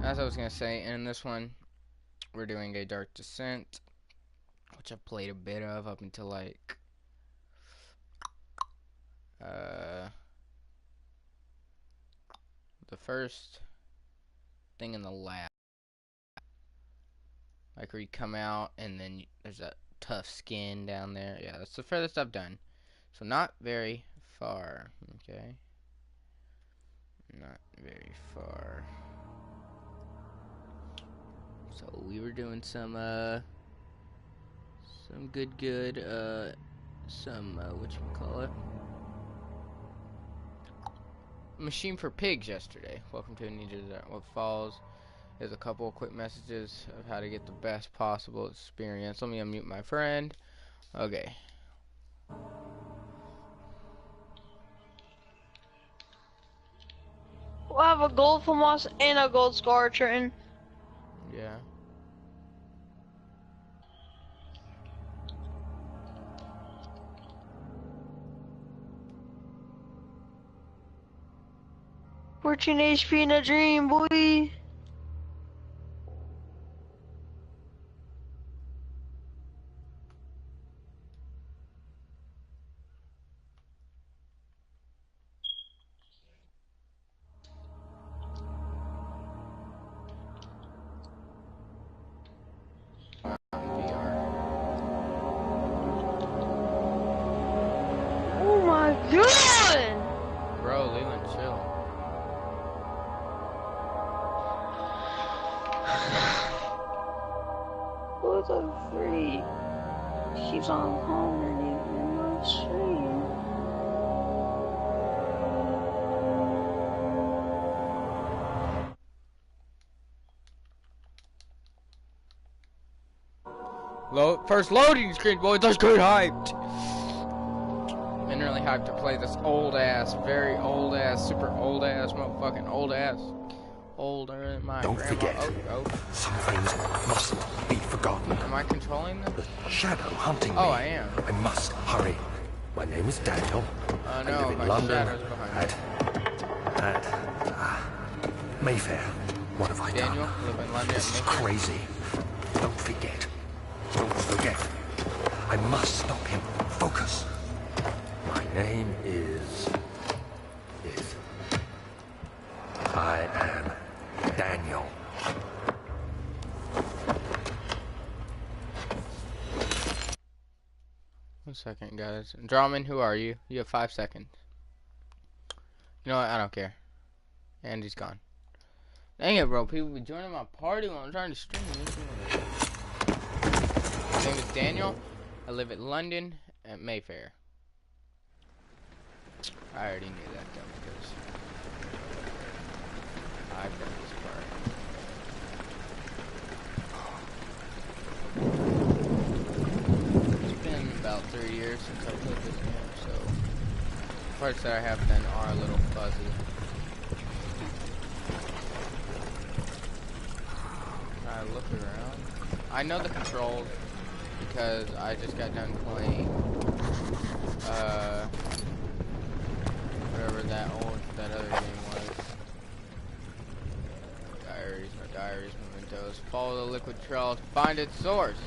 as I was gonna say, in this one, we're doing a Dark Descent, which I've played a bit of up until like the first thing in the lab, like where you come out and then there's that tough skin down there. Yeah, that's the furthest I've done. So not very far. Okay, not very far. So we were doing some good whatchamacallit, machine for pigs yesterday. Welcome to Amnesia. What follows is a couple of quick messages of how to get the best possible experience. Let me unmute my friend. Okay. We'll have a gold from us and a gold scar turn. Yeah. $14 HP in a dream, boy. Oh my god! Bro, Leland, chill. What the freak? Keeps on calling you in my stream. First loading screen, boys. Let's get hyped. Been really hyped to play this old ass, very old ass, super old ass, motherfucking old ass, older than my Don't grandma. forget, some things mustn't be forgotten. Am I controlling them? The shadow hunting me. Oh, I am. I must hurry. My name is Daniel. Oh I no, live my in London. shadow's behind me. At Mayfair. What have I Daniel, done? live in London. This is Mayfair. crazy. Don't forget. Don't forget. I must stop him. Focus. My name is. I am Daniel. One second, guys. Drawman, who are you? You have 5 seconds. You know what? I don't care. And he's gone. Dang it, bro. People be joining my party while I'm trying to stream. My name is Daniel. I live in London at Mayfair. I already knew that though because I've done this part. It's been about 3 years since I played this game, so parts that I have done are a little fuzzy. I look around. I know the controls because I just got done playing whatever that other game was. Diaries, mementos. Follow the liquid trail to find its source.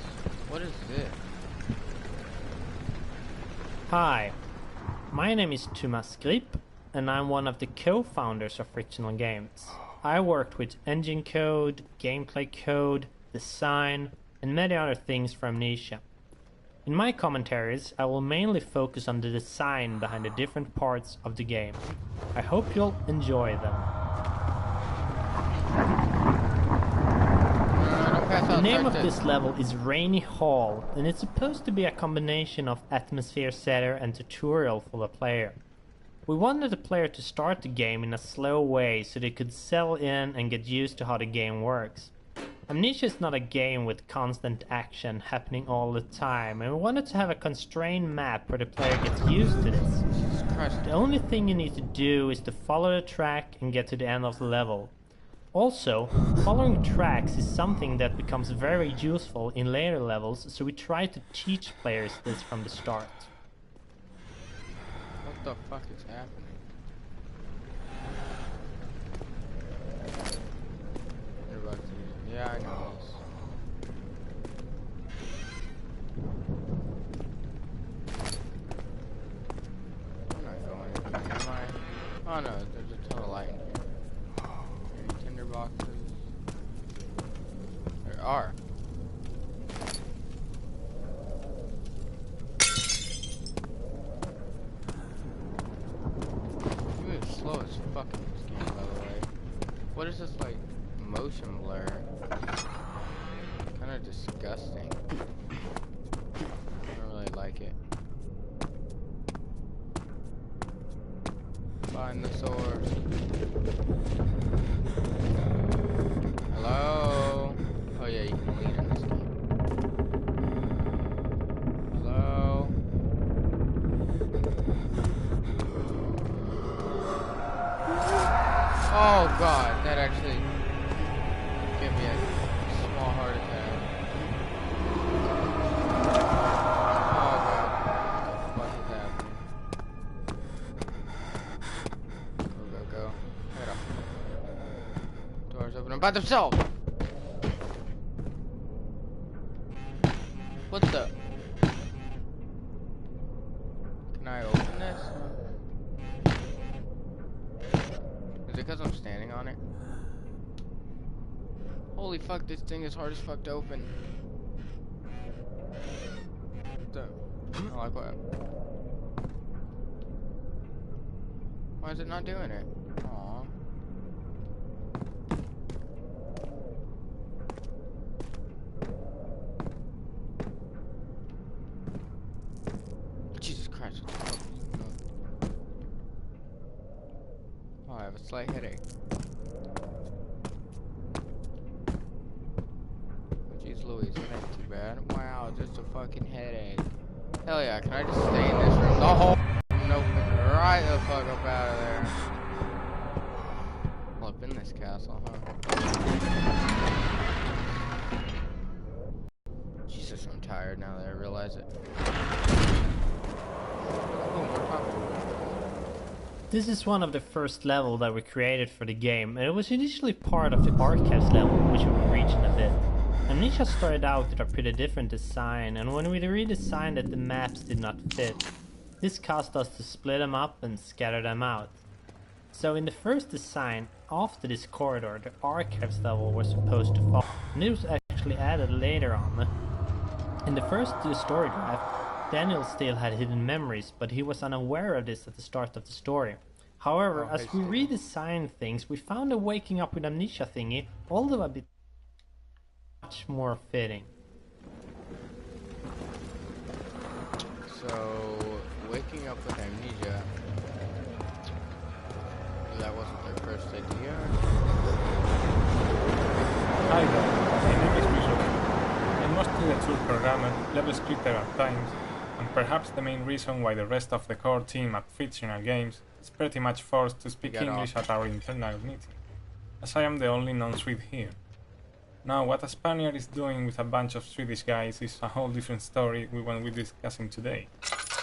What is this? Hi, my name is Thomas Grip, and I'm one of the co-founders of Frictional Games. I worked with engine code, gameplay code, design, and many other things for Amnesia. In my commentaries, I will mainly focus on the design behind the different parts of the game. I hope you'll enjoy them. The name of this level is Rainy Hall, and it's supposed to be a combination of atmosphere setter and tutorial for the player. We wanted the player to start the game in a slow way so they could settle in and get used to how the game works. Amnesia is not a game with constant action happening all the time, and we wanted to have a constrained map where the player gets used to this. The only thing you need to do is to follow the track and get to the end of the level. Also, following tracks is something that becomes very useful in later levels, so we try to teach players this from the start. What the fuck is happening? Yeah, I know this. I'm not going anywhere, am I? Oh no, there's a ton of light in here. Any tinder boxes? There are. You move slow as fuck in this game, by the way. What is this, like, motion blur? Kinda disgusting. I don't really like it. Find the source. Hello? Oh yeah, you can lean in this game. Hello? Oh god, that actually gave me a small heart attack. Oh god, what is happening? Go. Get up. Doors open by themselves! What the? Can I open this? Is it because I'm standing on it? Holy fuck, this thing is hard as fuck to open. What the? Oh, like what? Why is it not doing it? Aww. Jesus Christ. What the fuck is going on? Oh, I have a slight headache. Jeez Louise, that ain't too bad. Wow, just a fucking headache. Hell yeah, can I just stay in this room the whole nope, right the fuck up out of there. Well, up in this castle, huh? Jesus, I'm tired now that I realize it. Oh, more popcorn. This is one of the first level that we created for the game, and it was initially part of the archives level, which we will reach in a bit. Amnesia started out with a pretty different design, and when we redesigned it, the maps did not fit. This caused us to split them up and scatter them out. So in the first design, after this corridor, the archives level was supposed to fall, and it was actually added later on. In the first story draft, Daniel still had hidden memories, but he was unaware of this at the start of the story. However, as we redesigned things, we found the waking up with Amnesia thingy, although a bit much more fitting. So, waking up with Amnesia, that wasn't their first idea? Hi there, my name is Bishop. I'm mostly the tool programmer, level splitter at times, and perhaps the main reason why the rest of the core team at Fictional Games is pretty much forced to speak English at our internal meeting, as I am the only non-Swede here. Now, what a Spaniard is doing with a bunch of Swedish guys is a whole different story we won't be discussing today.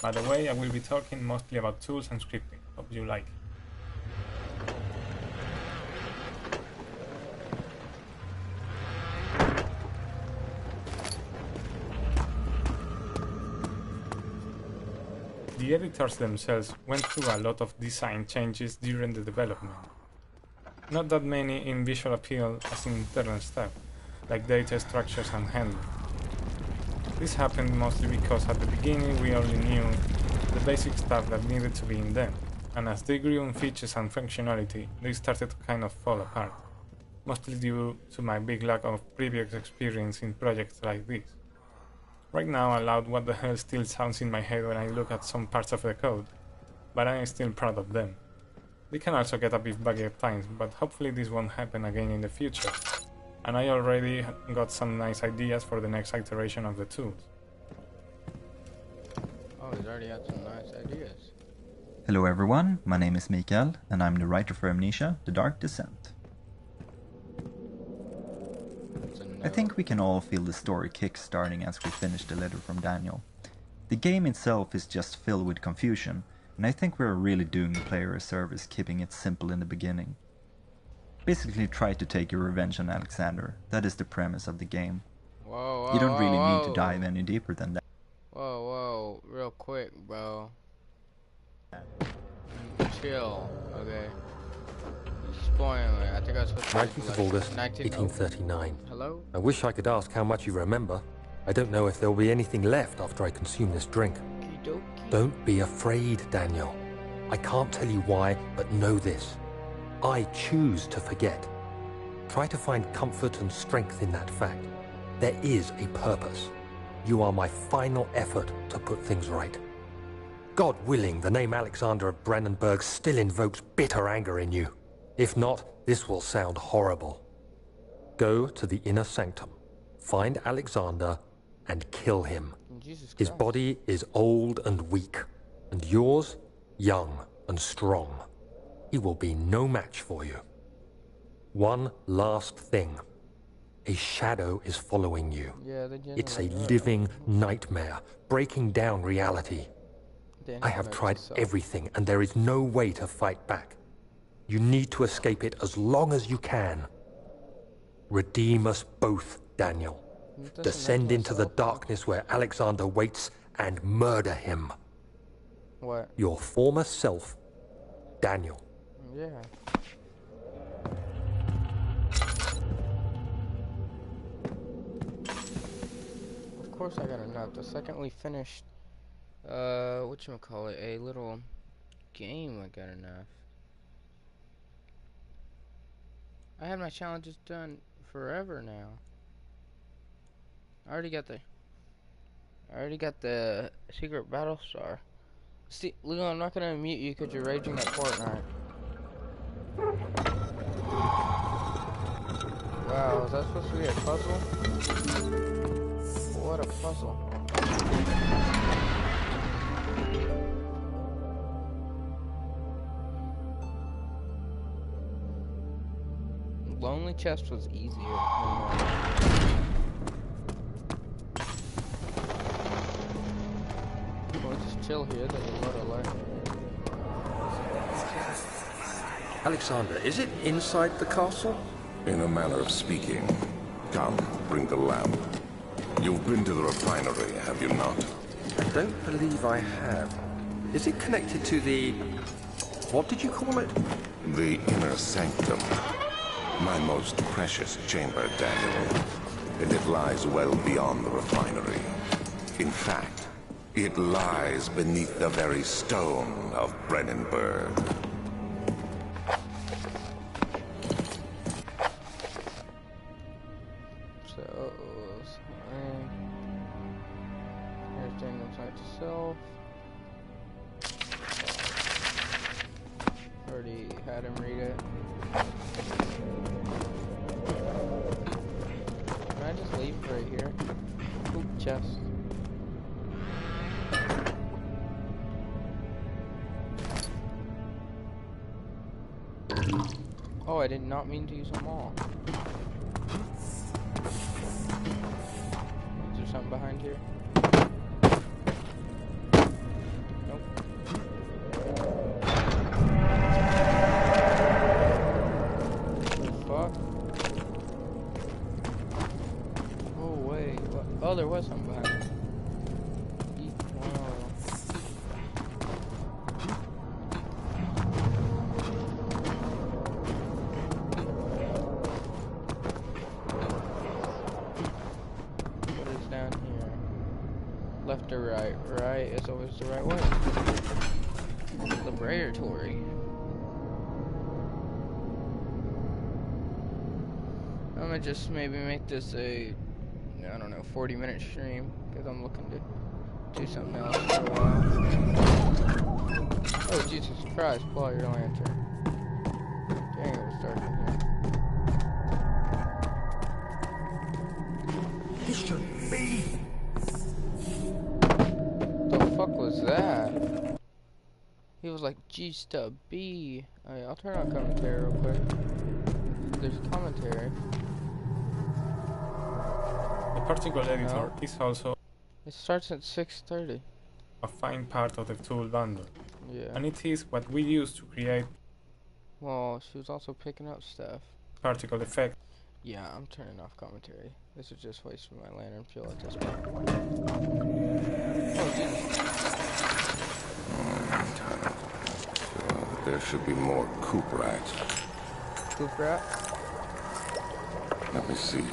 By the way, I will be talking mostly about tools and scripting. Hope you like it. The editors themselves went through a lot of design changes during the development. Not that many in visual appeal as in internal stuff, like data structures and handling. This happened mostly because at the beginning we only knew the basic stuff that needed to be in them, and as they grew in features and functionality, they started to kind of fall apart, mostly due to my big lack of previous experience in projects like this. Right now, aloud what the hell still sounds in my head when I look at some parts of the code, but I am still proud of them. They can also get a bit buggy at times, but hopefully this won't happen again in the future, and I already got some nice ideas for the next iteration of the tools. Oh, he's already had some nice ideas. Hello everyone, my name is Mikael, and I'm the writer for Amnesia, The Dark Descent. I think we can all feel the story kick-starting as we finish the letter from Daniel. The game itself is just filled with confusion, and I think we're really doing the player a service keeping it simple in the beginning. Basically try to take your revenge on Alexander. That is the premise of the game. Whoa, You don't really need to whoa. dive any deeper than that. Whoa, real quick, bro. Chill, okay. Spoiling me. I think I was supposed to 19th of August, 1839. Hello? I wish I could ask how much you remember. I don't know if there will be anything left after I consume this drink. Okie Don't be afraid, Daniel. I can't tell you why, but know this. I choose to forget. Try to find comfort and strength in that fact. There is a purpose. You are my final effort to put things right. God willing, the name Alexander of Brandenburg still invokes bitter anger in you. If not, this will sound horrible. Go to the inner sanctum, find Alexander, and kill him. Jesus His Christ. body is old and weak, and yours, young and strong. He will be no match for you. One last thing. A shadow is following you. Yeah, they It's a generally- living nightmare, breaking down reality. They I have know tried itself. everything, and there is no way to fight back. You need to escape it as long as you can. Redeem us both, Daniel. It doesn't Descend make into the myself- darkness where Alexander waits and murder him. What? Your former self, Daniel. Yeah. Of course I got enough. The second we finished, whatchamacallit, a little game, I got enough. I had my challenges done forever now. I already got the secret battle star. See, Leo, I'm not gonna mute you because you're raging at Fortnite. Wow, is that supposed to be a puzzle? What a puzzle. Lonely Chest was easier than we'll just chill here, there's a lot of light. Alexander, is it inside the castle? In a manner of speaking. Come, bring the lamp. You've been to the refinery, have you not? I don't believe I have. Is it connected to the... what did you call it? The inner sanctum. My most precious chamber, Daniel. And it lies well beyond the refinery. In fact, it lies beneath the very stone of Brennenburg. So, here's Daniel's Night to Self. Already had him read it. Can I just leave it right here? Oop, chest. Oh, I did not mean to use them all. Is there something behind here? Nope. The fuck? Oh wait, what? Oh, there was something behind it. Wow. What is down here? Left or right? Right is always the right way. Laboratory. I'm gonna just maybe make this a, I don't know, 40-minute stream, because I'm looking to do something else for a while. Oh, Jesus Christ, pull out your lantern. Dang, it was dark in here. This shouldn't be. The fuck was that? He was like, G stub B. Alright, I'll turn on commentary real quick. There's commentary. The particle editor No. is also It starts at 6:30. a fine part of the tool bundle, Yeah. and it is what we use to create. Well, she was also picking up stuff. particle effect. Yeah, I'm turning off commentary. This is just wasting my lantern fuel at this point. Oh, Jesus. There should be more coop rats. Coop rat? Let me see.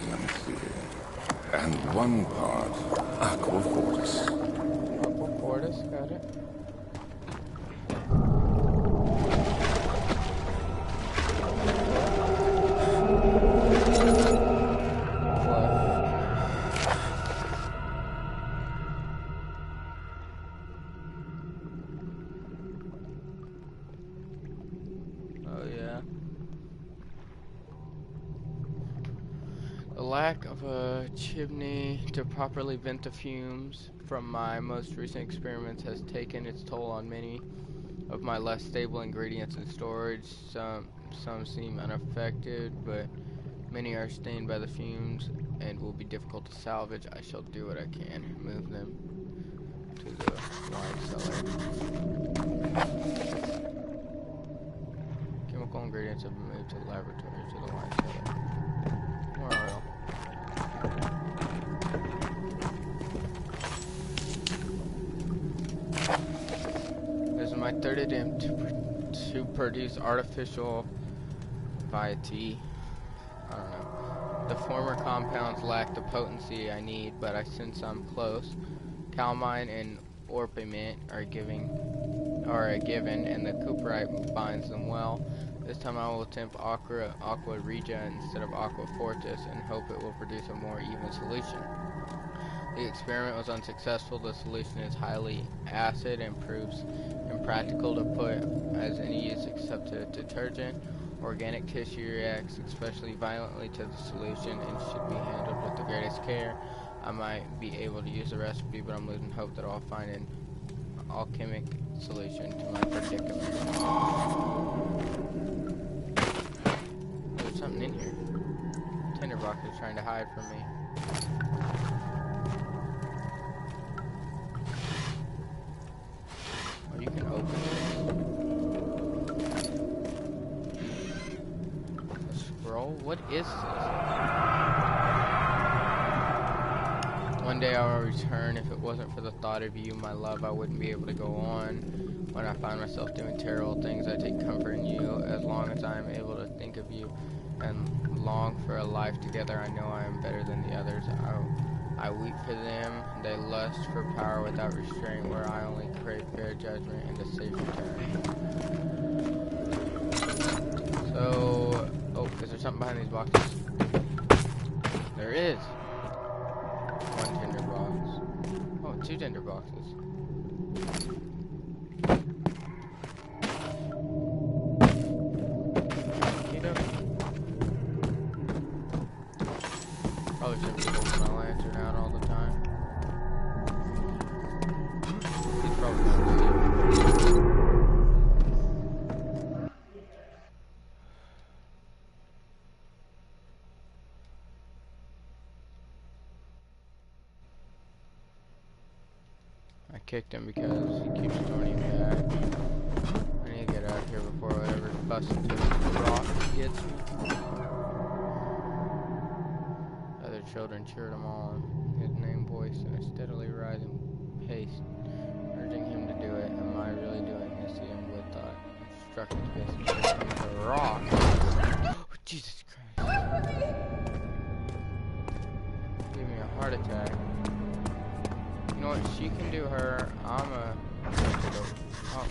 And one part aqua fortis. Aqua fortis, got it. Lack of a chimney to properly vent the fumes from my most recent experiments has taken its toll on many of my less stable ingredients in storage. Some seem unaffected, but many are stained by the fumes and will be difficult to salvage. I shall do what I can. Move them to the wine cellar. Chemical ingredients have been moved to the laboratory to the wine cellar. More oil. This is my third attempt to produce artificial Viety. I don't know. The former compounds lack the potency I need, but I sense I'm close. Calamine and orpiment are a given, and the cuprite binds them well. This time I will attempt aqua regia instead of aqua fortis and hope it will produce a more even solution. The experiment was unsuccessful. The solution is highly acid and proves impractical to put as any use except to detergent. Organic tissue reacts especially violently to the solution and should be handled with the greatest care. I might be able to use the recipe, but I'm losing hope that I'll find an alchemic solution to my predicament. There's something in here. Tinderbox is trying to hide from me. Oh, you can open it. A scroll? What is this? One day I will return. If it wasn't for the thought of you, my love, I wouldn't be able to go on. When I find myself doing terrible things, I take comfort in you. As long as I am able to think of you and long for a life together, I know I am better than the others. I weep for them. They lust for power without restraint, where I only crave fair judgment and a safe return. So, oh, is there something behind these boxes? There is. One tinder box. Oh, two tinder boxes. Probably shouldn't be holding my lantern out all the time. He's probably not asleep. I kicked him because he keeps joining back. I need to get out of here before whatever busted to the rock gets me. Other children cheered him on, his name voiced in a steadily rising pace, urging him to do it. Am I really doing this? The young boy thought. He struck his fist and hit him with a rock. Oh, Jesus Christ. Give me a heart attack. You know what? She can do her. I'm a. Oh,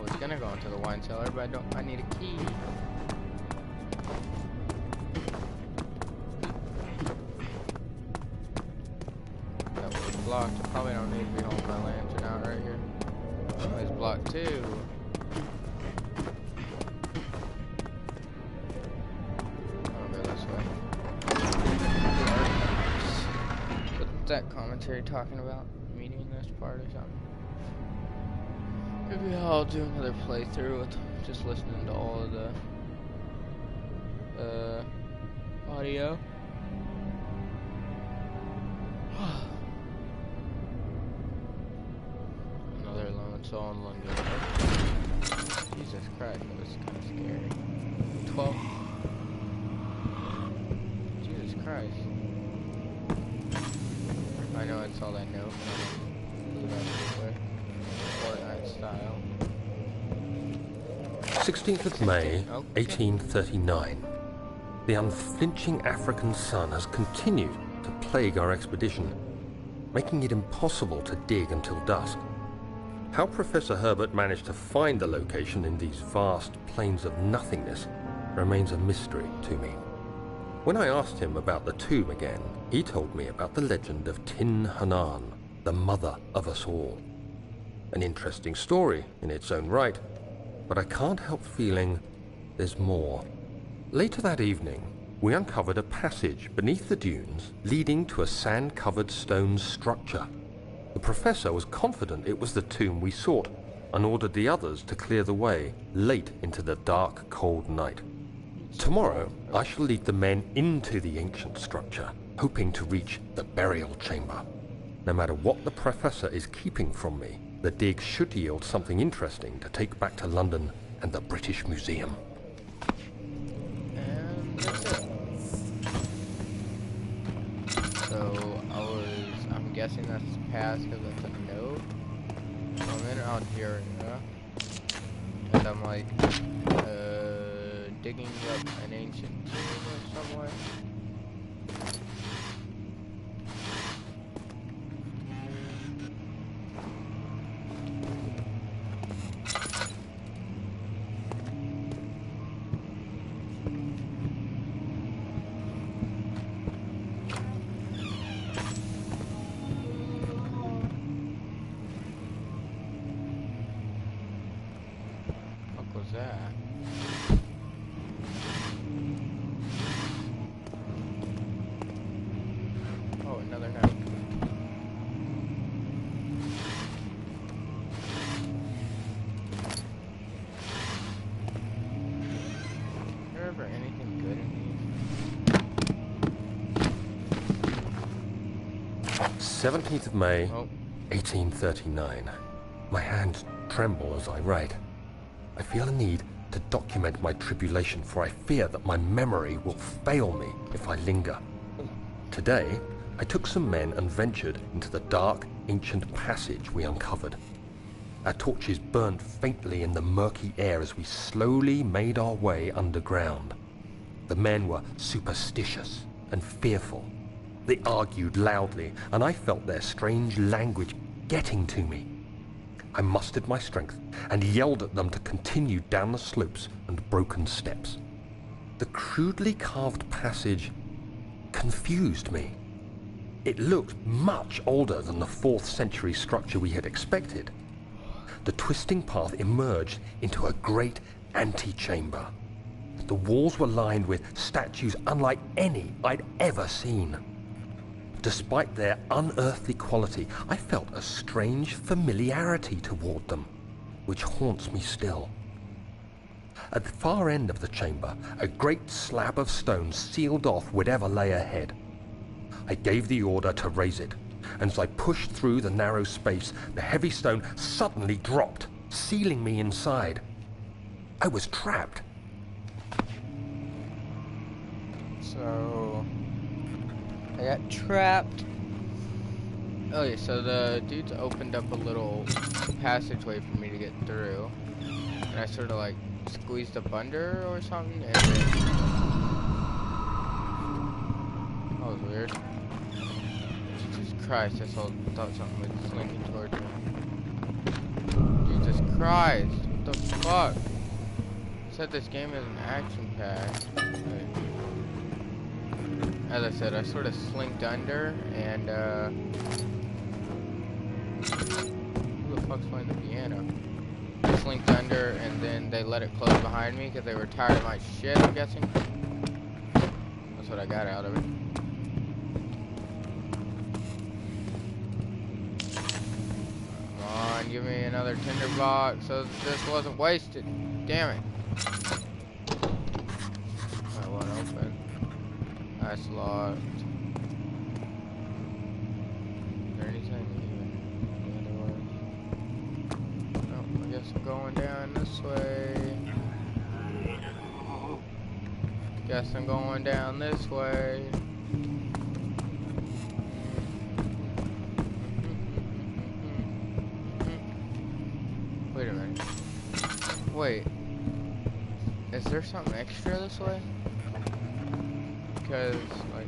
it's gonna go into the wine cellar, but I need a key. That was blocked. I probably don't need to be holding my lantern out right here. Oh, it's blocked too. I'll go this way. What's that commentary talking about? Meeting this part or something? Maybe I'll do another playthrough with just listening to all of the audio. Another lone soul in London. Jesus Christ, that was kind of scary. 12. Christ. I know it's all I know, but I'm gonna do that real quick. Fortnite style. 16th of May, Okay. 1839. The unflinching African sun has continued to plague our expedition, making it impossible to dig until dusk. How Professor Herbert managed to find the location in these vast plains of nothingness remains a mystery to me. When I asked him about the tomb again, he told me about the legend of Tin Hanan, the mother of us all. An interesting story in its own right, but I can't help feeling there's more. Later that evening, we uncovered a passage beneath the dunes leading to a sand-covered stone structure. The professor was confident it was the tomb we sought and ordered the others to clear the way late into the dark, cold night. Tomorrow, I shall lead the men into the ancient structure, hoping to reach the burial chamber. No matter what the professor is keeping from me, the dig should yield something interesting to take back to London and the British Museum. And that's it. So I'm guessing that's past because that's a note. I'm in Algeria, and I'm like, digging up an ancient tomb or somewhere. What was that? Oh, another note. Is there ever anything good in these? 17th of May, Oh. 1839. My hands tremble as I write. I feel a need to document my tribulation, for I fear that my memory will fail me if I linger. Today, I took some men and ventured into the dark, ancient passage we uncovered. Our torches burned faintly in the murky air as we slowly made our way underground. The men were superstitious and fearful. They argued loudly, and I felt their strange language getting to me. I mustered my strength and yelled at them to continue down the slopes and broken steps. The crudely carved passage confused me. It looked much older than the 4th century structure we had expected. The twisting path emerged into a great antechamber. The walls were lined with statues unlike any I'd ever seen. Despite their unearthly quality, I felt a strange familiarity toward them, which haunts me still. At the far end of the chamber, a great slab of stone sealed off whatever lay ahead. I gave the order to raise it, and as I pushed through the narrow space, the heavy stone suddenly dropped, sealing me inside. I was trapped. So I got trapped. Oh yeah, so the dudes opened up a little passageway for me to get through, and I sort of like squeezed up under or something, and then that was weird. Jesus Christ, I thought something was slinking towards me. Jesus Christ, what the fuck? I said this game is an action pack. As I said, I sort of slinked under, and who the fuck's playing the piano? I slinked under, and then they let it close behind me because they were tired of my shit, I'm guessing. That's what I got out of it. Come on, give me another tinderbox so this wasn't wasted. Damn it. I won't open. That's locked. Is there anything even? Oh, I guess I'm going down this way. Guess I'm going down this way. Wait. Is there something extra this way? Because, like,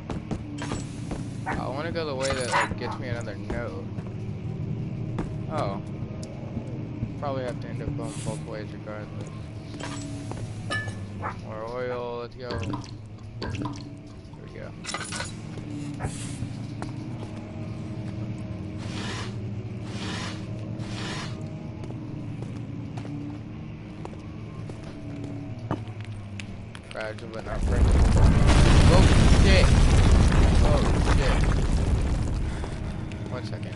I want to go the way that, like, gets me another node. Oh. Probably have to end up going both ways regardless. More oil, let's go. Here we go. Fragile but not friendly. Oh shit! Oh shit. 1 second.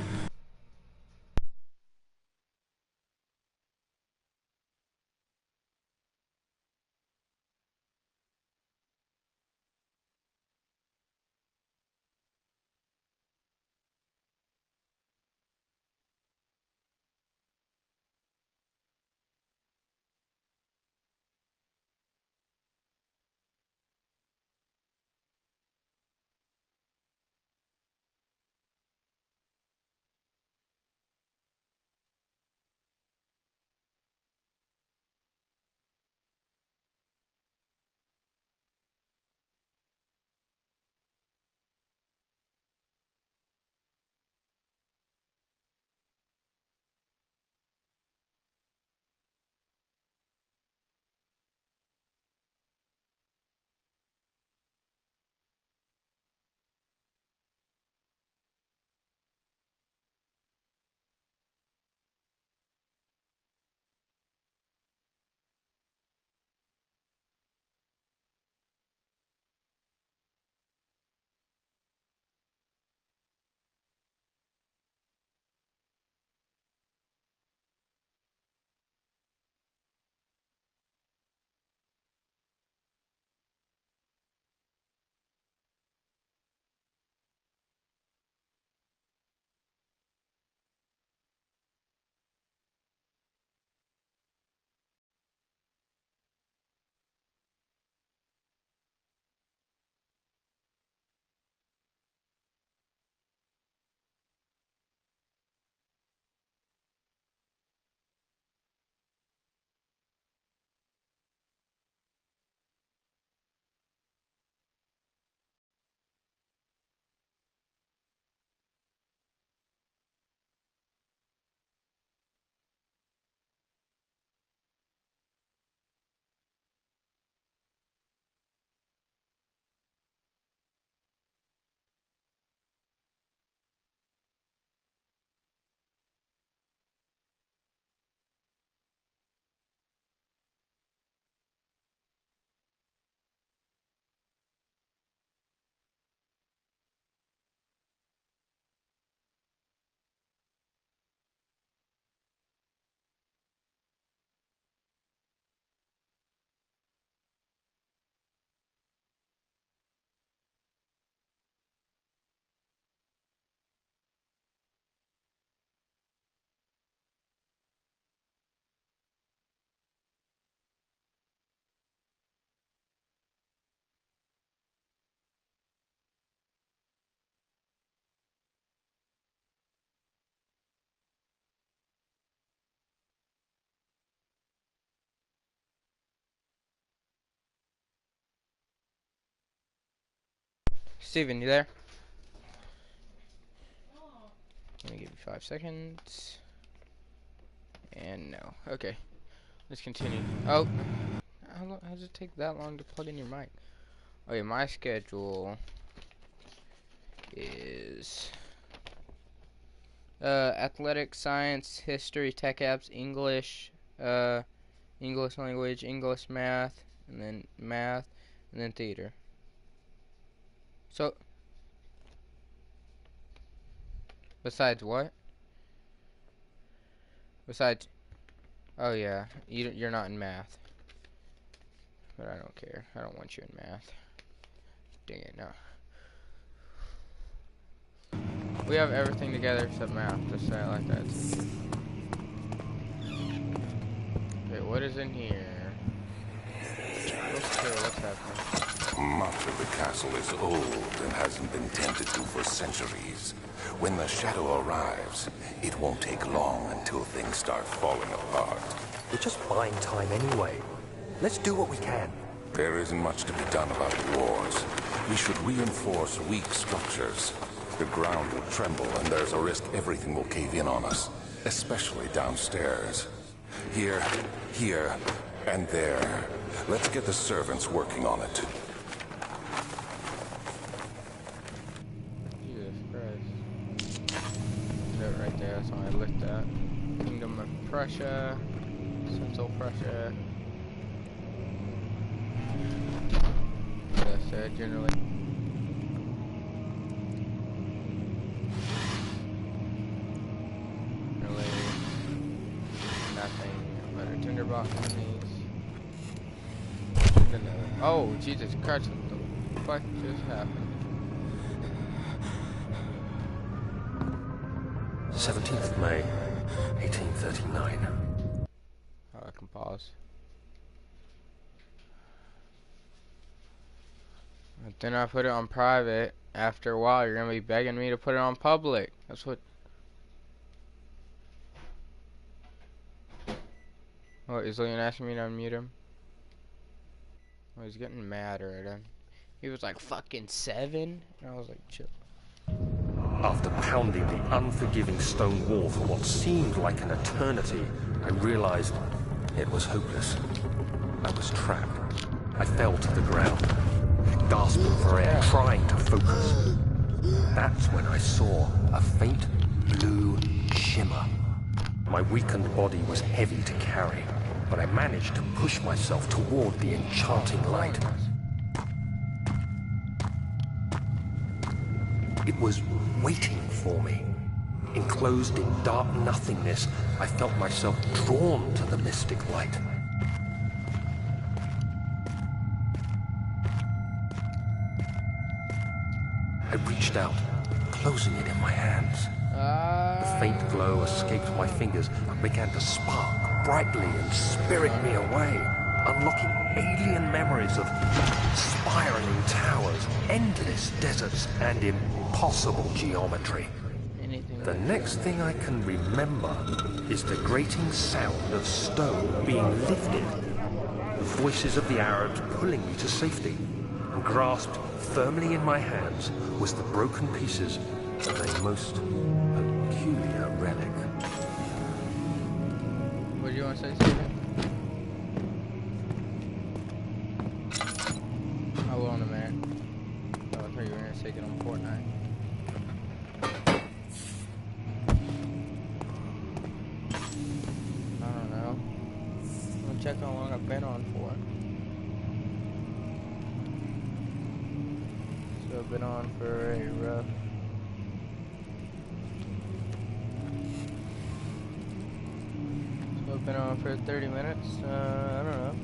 Steven, you there? Let me give you 5 seconds. And no. Okay. Let's continue. Oh! How does it take that long to plug in your mic? Okay, my schedule is athletics, science, history, tech apps, English, English language, English math, and then theater. So, besides what? Besides, oh yeah, you're not in math. But I don't care. I don't want you in math. Dang it, no. We have everything together except math. Just say it like that. Okay, what is in here? What's happening? Much of the castle is old and hasn't been tended to for centuries. When the shadow arrives, it won't take long until things start falling apart. We're just buying time anyway. Let's do what we can. There isn't much to be done about the wars. We should reinforce weak structures. The ground will tremble, and there's a risk everything will cave in on us, especially downstairs. Here, and there. Let's get the servants working on it. Jesus Christ. That right there, that's what I looked at. Kingdom of Prussia. Central Prussia. As I said, generally. Nothing but a tinderbox on these. Oh, Jesus Christ, what the fuck just happened? 17th May, 1839. Oh, I can pause. But then I put it on private. After a while, you're gonna be begging me to put it on public. That's what. Oh, is Leon asking me to unmute him? Oh, he's getting mad right then. He was like, fucking 7? And I was like, chill. After pounding the unforgiving stone wall for what seemed like an eternity, I realized it was hopeless. I was trapped. I fell to the ground, gasping for air, trying to focus. That's when I saw a faint blue shimmer. My weakened body was heavy to carry, but I managed to push myself toward the enchanting light. It was waiting for me. Enclosed in dark nothingness, I felt myself drawn to the mystic light. I reached out, closing it in my hands. The faint glow escaped my fingers and began to spark brightly and spirit me away, unlocking alien memories of spiraling towers, endless deserts, and impossible geometry. The next thing I can remember is the grating sound of stone being lifted, the voices of the Arabs pulling me to safety, and grasped firmly in my hands was the broken pieces of a most peculiar relic. What do you want to say, Steven? I will in a minute. Oh, I thought you were going to say get on Fortnite. I don't know. I'm going to check how long I've been on for. So I've been on for a rough... I've been on for 30 minutes, I don't know,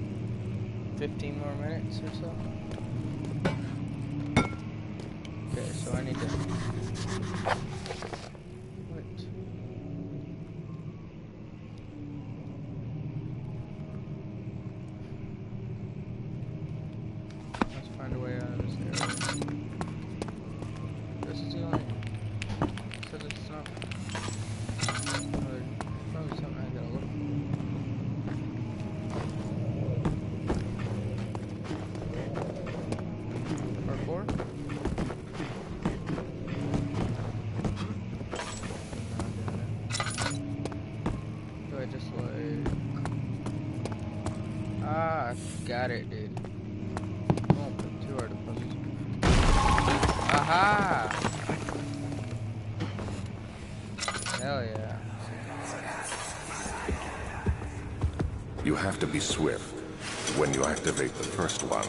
15 more minutes or so. Okay, so I need to... What? Let's find a way out of this area. This is the only... It says it's not... Probably something I gotta look for. Got it, dude. Oh, too hard to push. Aha! Hell yeah. You have to be swift when you activate the first one.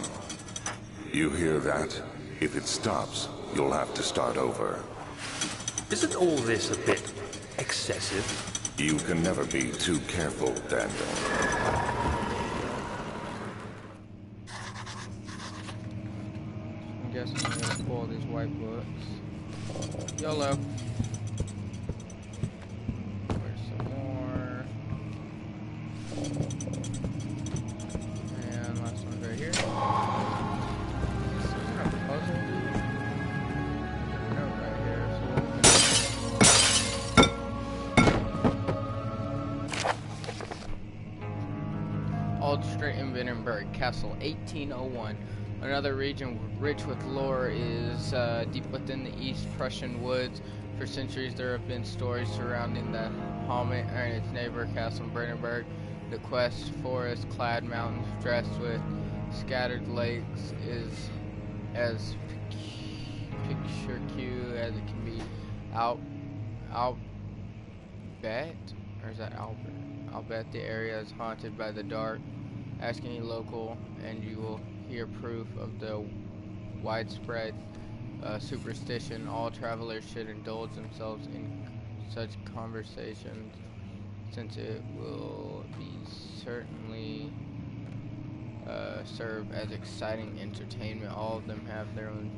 You hear that? If it stops, you'll have to start over. Isn't all this a bit excessive? You can never be too careful, Daniel. I'm guessing I'm gonna pull these white books. YOLO. Where's some more? And last one right here. This is kind of a puzzle. There's a note right here, so Brandenburg Castle, 1801. Another region rich with lore is deep within the East Prussian woods. For centuries there have been stories surrounding the hamlet and its neighbor Castle Brandenburg. The quest forest-clad mountains dressed with scattered lakes is as picturesque as it can be. Bet, or is that Albert? I'll bet the area is haunted by the dark. Ask any local and you will hear proof of the widespread superstition. All travelers should indulge themselves in such conversations since it will be certainly serve as exciting entertainment. All of them have their own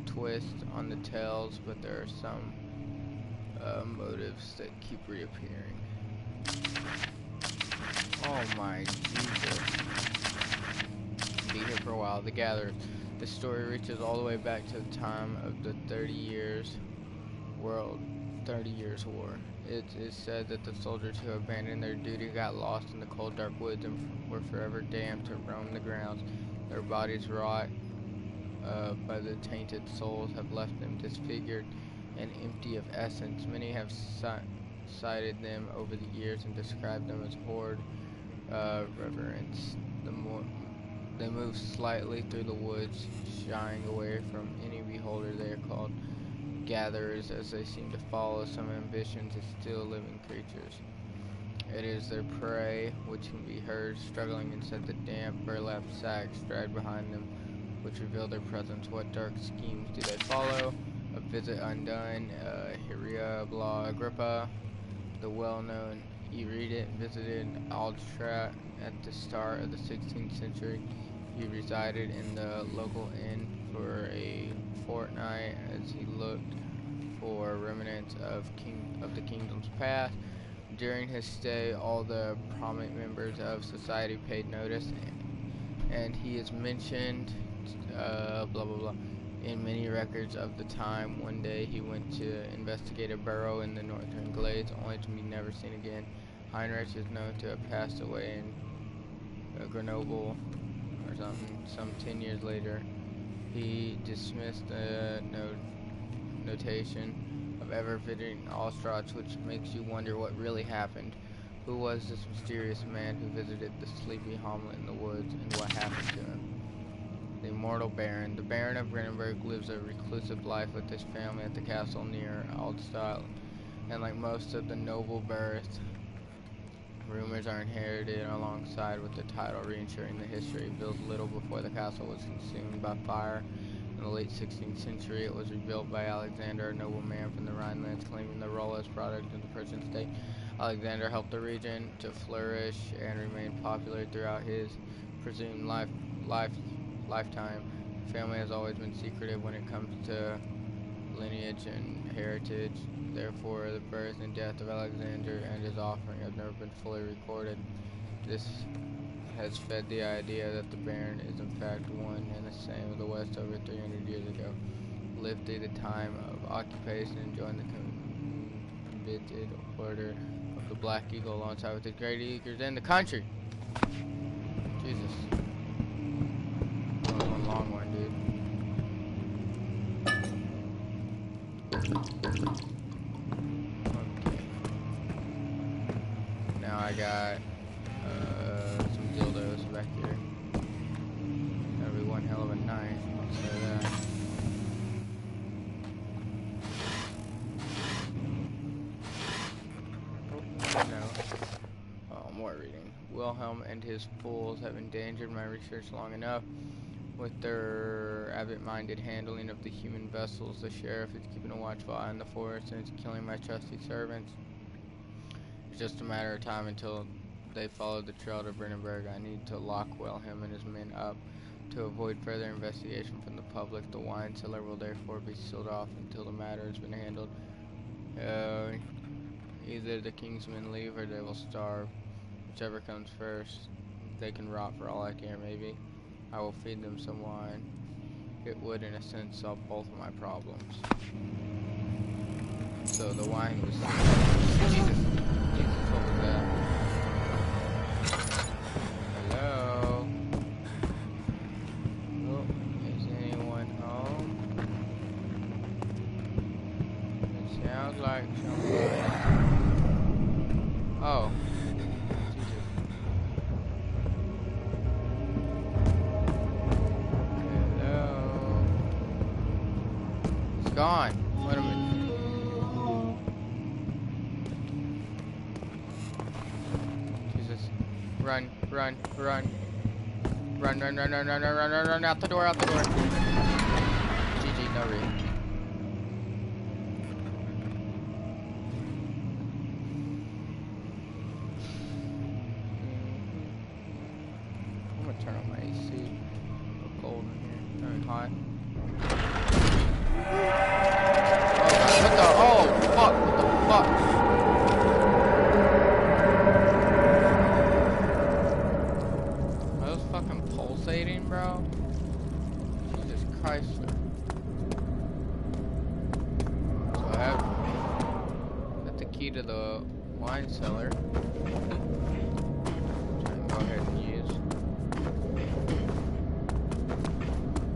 twist on the tales, but there are some motives that keep reappearing. Oh my Jesus. Be here for a while. The Gatherers. The story reaches all the way back to the time of the 30 Years' War. It is said that the soldiers who abandoned their duty got lost in the cold dark woods and were forever damned to roam the grounds. Their bodies rot by the tainted souls have left them disfigured and empty of essence. Many have cited them over the years and described them as horrid reverence. They move slightly through the woods, shying away from any beholder. They are called gatherers, as they seem to follow some ambition to still living creatures. It is their prey which can be heard struggling inside the damp burlap sacks dragged behind them, which reveal their presence. What dark schemes do they follow? A visit undone. Hiria Blah Agrippa, the well-known erudite, visited Aldershot at the start of the 16th century. He resided in the local inn for a fortnight as he looked for remnants of the kingdom's past. During his stay, all the prominent members of society paid notice, and he is mentioned blah blah blah in many records of the time. One day he went to investigate a burrow in the northern glades, only to be never seen again. Heinrich is known to have passed away in Grenoble or something some 10 years later. He dismissed the notation of ever visiting Austrotz, which makes you wonder what really happened. Who was this mysterious man who visited the sleepy hamlet in the woods, and what happened to him? The immortal Baron. The Baron of Brandenburg lives a reclusive life with his family at the castle near Alderstadt, and like most of the noble birth, rumors are inherited alongside with the title, reinsuring the history. Built little before the castle was consumed by fire. In the late 16th century, it was rebuilt by Alexander, a nobleman from the Rhinelands, claiming the role as product of the Prussian state. Alexander helped the region to flourish and remain popular throughout his presumed lifetime. The family has always been secretive when it comes to lineage and heritage. Therefore, the birth and death of Alexander and his offspring have never been fully recorded. This has fed the idea that the Baron is in fact one and the same of the West over 300 years ago. Lived through the time of occupation and joined the convicted order of the Black Eagle alongside with the great eagles in the country. Jesus. One long one, dude. Now I got some dildos back here. That'll be one hell of a night, I'll say that. No. Oh, more reading. Wilhelm and his fools have endangered my research long enough. With their absent-minded handling of the human vessels, the sheriff is keeping a watchful eye on the forest and is killing my trusty servants. It's just a matter of time until they follow the trail to Brandenburg. I need to lock Wilhelm and his men up to avoid further investigation from the public. The wine cellar will therefore be sealed off until the matter has been handled. Either the king's men leave or they will starve. Whichever comes first. They can rot for all I care, maybe. I will feed them some wine. It would, in a sense, solve both of my problems. So the wine was... Jesus! Jesus, what was that? Hello? like somebody. Oh. Jesus. Hello. It's gone. Wait a minute. Jesus. Run, run, run. Run, run, run, run, run, run, run, run, run, out the door, out the door. GG, no read. I'm gonna turn on my AC. It's cold in here. Turn it hot. Oh, fuck, what the fuck? Are those fucking pulsating, bro? Jesus Christ. So I have the key to the wine cellar. Which I can go ahead and use.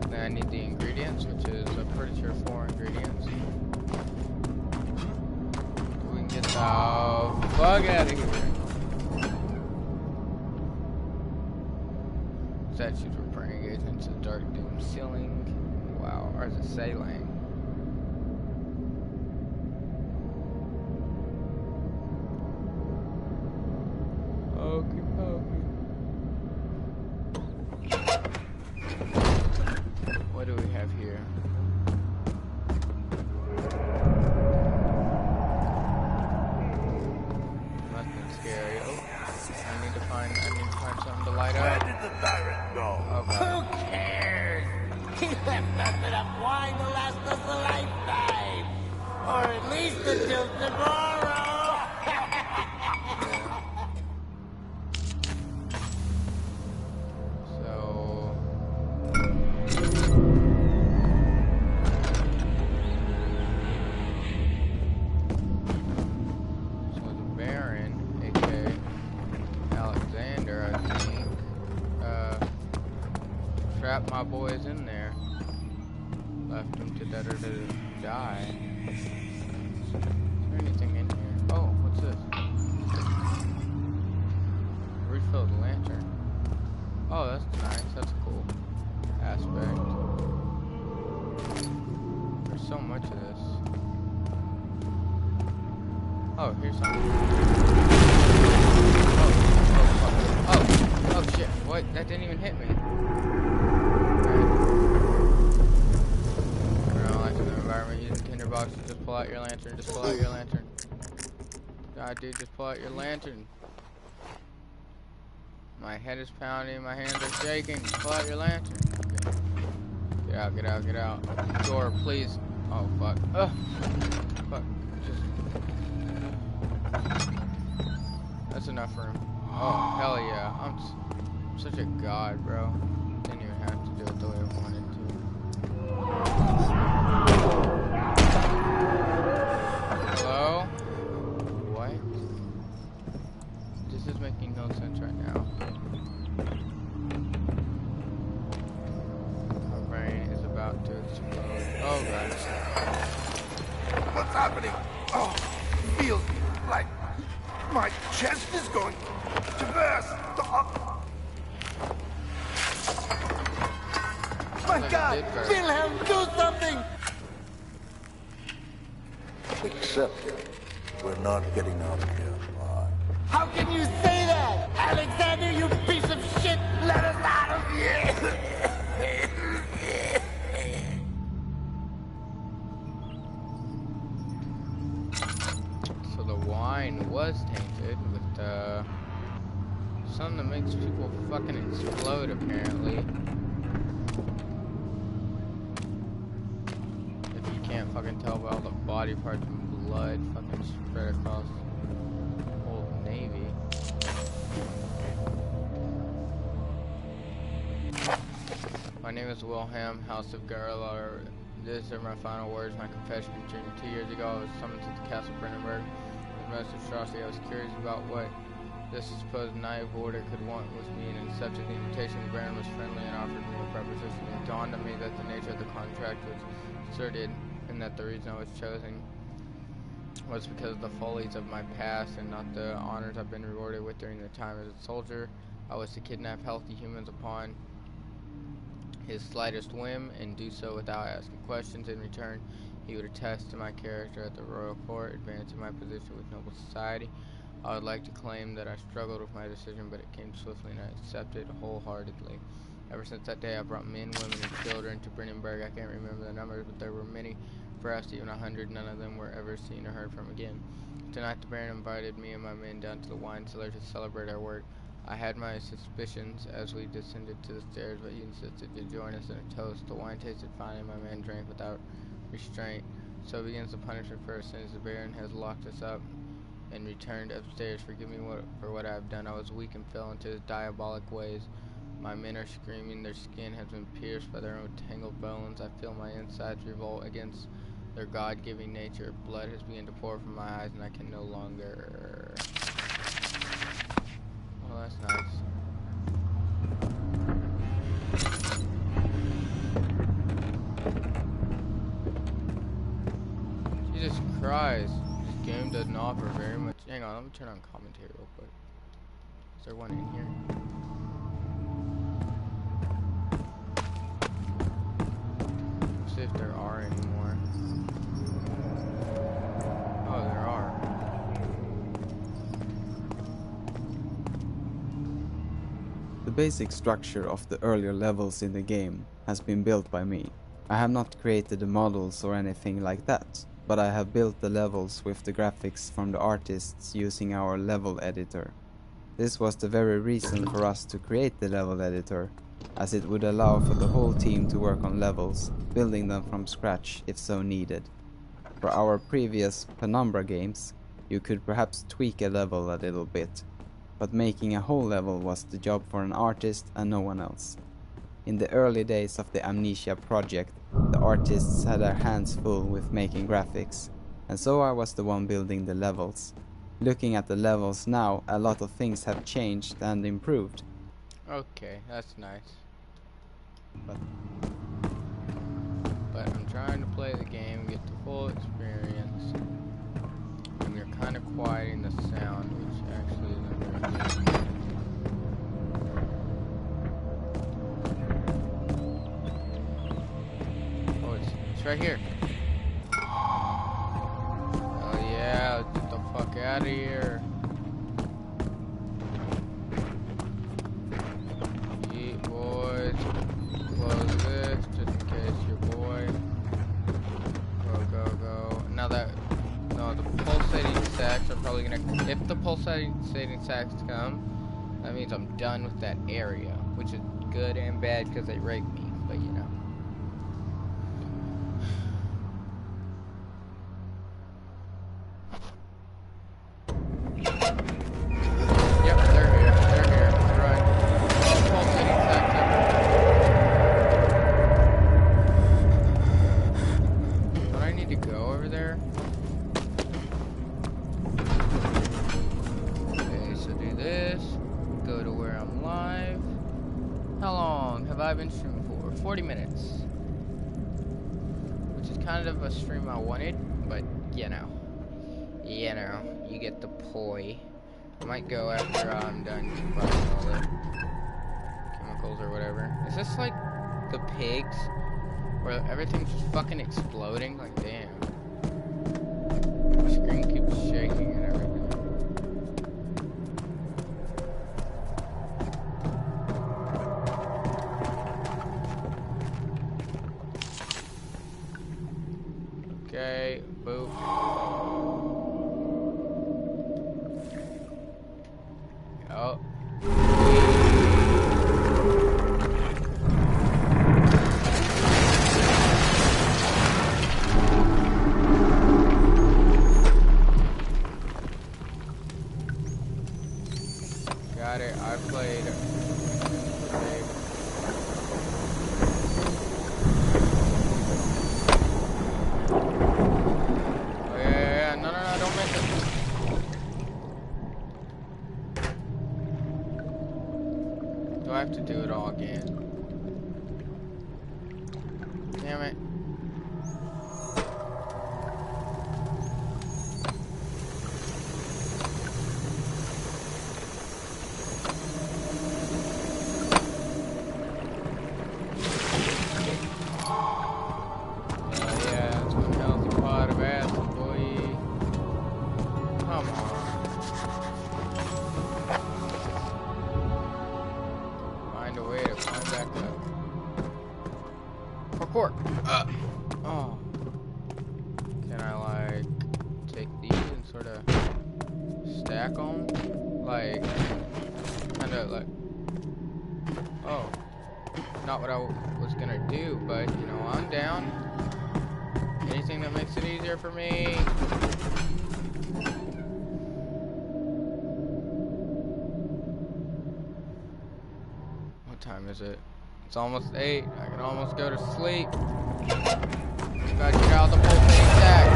Then I need the ingredients, which is, I'm pretty sure 4 ingredients. We can get the fuck out of here. Statues were praying agents to the dark doom ceiling. Wow, ours is sailing. Okey pokey. What do we have here? Nothing scary. Oh, I need to find something to light up. Where did the tyrant go? Okay. Who cares? He left us enough wine to last us a lifetime. Or at least until tomorrow. So the Baron, aka Alexander, I think, trapped my boys in there. Left them to dead or to die. Is there anything in here? Oh, what's this? Refilled lantern. Oh, that's nice. That's a cool aspect. There's so much of this. Oh, here's something. Oh, shit. What? That didn't even hit me. Environment using tinderboxes. Just pull out your lantern. Just pull out your lantern. God, dude, just pull out your lantern. My head is pounding. My hands are shaking. Just pull out your lantern. Okay. Get out, get out, get out. Door, please. Oh, fuck. Ugh. Fuck. Just. That's enough room. Oh, hell yeah. I'm such a god, bro. Didn't even have to do it the way I wanted to. Hello? What? This is making no sense right now. My brain is about to explode. Oh god. What's happening? Oh, feels like my chest is going to burst. My God, Wilhelm, do something! Except we're not getting out of here alive. How can you say that? Alexander, you piece of shit! Let us out of here! So the wine was tainted with something that makes people fucking explode, apparently. If you can't fucking tell by all the body parts and blood fucking spread across Old Navy. My name is Wilhelm, House of Garlar. These are my final words, my confession concerning 2 years ago. I was summoned to the Castle Brandenburg. With most atrocity, I was curious about what this supposed naive order could want with me, and accepted the invitation. The Baron was friendly and offered me a proposition. It dawned on me that the nature of the contract was asserted, and that the reason I was chosen was because of the follies of my past and not the honors I've been rewarded with during the time as a soldier. I was to kidnap healthy humans upon his slightest whim and do so without asking questions. In return, he would attest to my character at the royal court, advancing my position with noble society. I would like to claim that I struggled with my decision, but it came swiftly and I accepted wholeheartedly. Ever since that day, I brought men, women, and children to Brennenburg. I can't remember the numbers, but there were many, perhaps even 100. None of them were ever seen or heard from again. Tonight, the Baron invited me and my men down to the wine cellar to celebrate our work. I had my suspicions as we descended to the stairs, but he insisted to join us in a toast. The wine tasted fine, and my man drank without restraint. So begins the punishment for our sins. The Baron has locked us up and returned upstairs. Forgive me for what I have done. I was weak and fell into his diabolic ways. My men are screaming. Their skin has been pierced by their own tangled bones. I feel my insides revolt against their God-giving nature. Blood has begun to pour from my eyes, and I can no longer... Oh, that's nice. Jesus Christ. This game doesn't offer very much. Hang on, let me turn on commentary real quick. Is there one in here? See if there are any more. Oh, there are. The basic structure of the earlier levels in the game has been built by me. I have not created the models or anything like that, but I have built the levels with the graphics from the artists using our level editor. This was the very reason for us to create the level editor, as it would allow for the whole team to work on levels, building them from scratch if so needed. For our previous Penumbra games, you could perhaps tweak a level a little bit, but making a whole level was the job for an artist and no one else. In the early days of the Amnesia project, the artists had their hands full with making graphics, and so I was the one building the levels. Looking at the levels now, a lot of things have changed and improved. Okay, that's nice. But I'm trying to play the game and get the full experience. And you're kind of quieting the sound, which actually isn't very good. Oh, it's right here. Oh yeah, let's get the fuck out of here. Yeet, boys. Close this, just in case your boy. Go, go, go. Now that... No, the pulsating sacks are probably gonna... If the pulsating sacks come, that means I'm done with that area. Which is good and bad because they raped me, but you know. Yep, they're here. They're here. Right. Pulsating sacks everywhere. Don't I need to go over there? Okay, so do this. Go to where I'm live. How long have I been streaming for? 40 minutes. Which is kind of a stream I wanted, but you know. You know, you get the poi. I might go after I'm done combining all the chemicals or whatever. Is this like the pigs? Where everything's just fucking exploding? Like, damn. The screen keeps shaking and everything. Okay, boop. Oh. Got it. I played. Okay. Oh yeah. No, don't miss it. Do I have to do it all again? Damn it. back on. Like, kinda like, oh, not what I was gonna do, but you know, I'm down. Anything that makes it easier for me. What time is it? It's almost 8. I can almost go to sleep. Gotta get out the pulsating sack.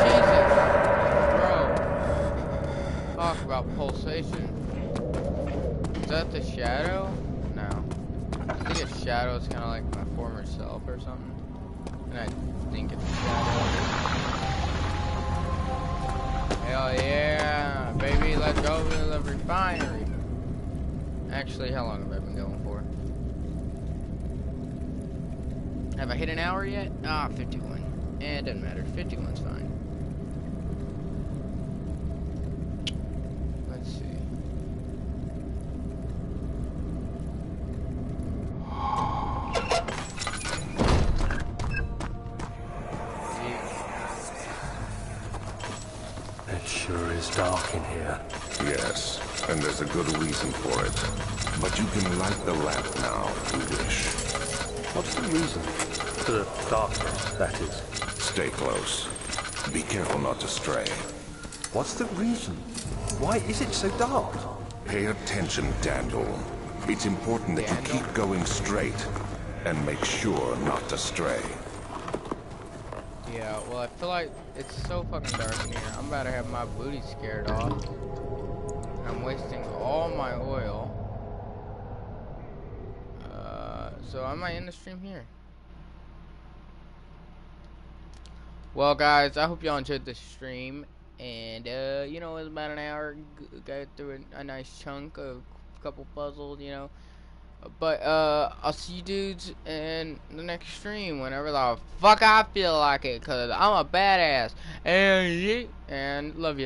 Jesus. Bro. Talk about pulsation. Is that the shadow? No. I think a shadow is kind of like my former self or something. And I think it's a shadow. Hell yeah. Baby, let's go to the refinery. Actually, how long have I been going for? Have I hit an hour yet? Ah, 51. It doesn't matter. 51's fine. Let's see. It sure is dark in here. Yes, and there's a good reason for it. But you can light the lamp now if you wish. What's the reason? The darkness, that is. Stay close. Be careful not to stray. What's the reason? Why is it so dark? Pay attention, Daniel. It's important that you keep going straight and make sure not to stray. Yeah, well, I feel like it's so fucking dark in here. I'm about to have my booty scared off. I'm wasting all my oil. So I might end the stream here. Well, guys, I hope y'all enjoyed the stream. And, you know, it was about an hour. Got through a nice chunk of a couple puzzles, you know. But, I'll see you dudes in the next stream whenever the fuck I feel like it. Because I'm a badass. And love you.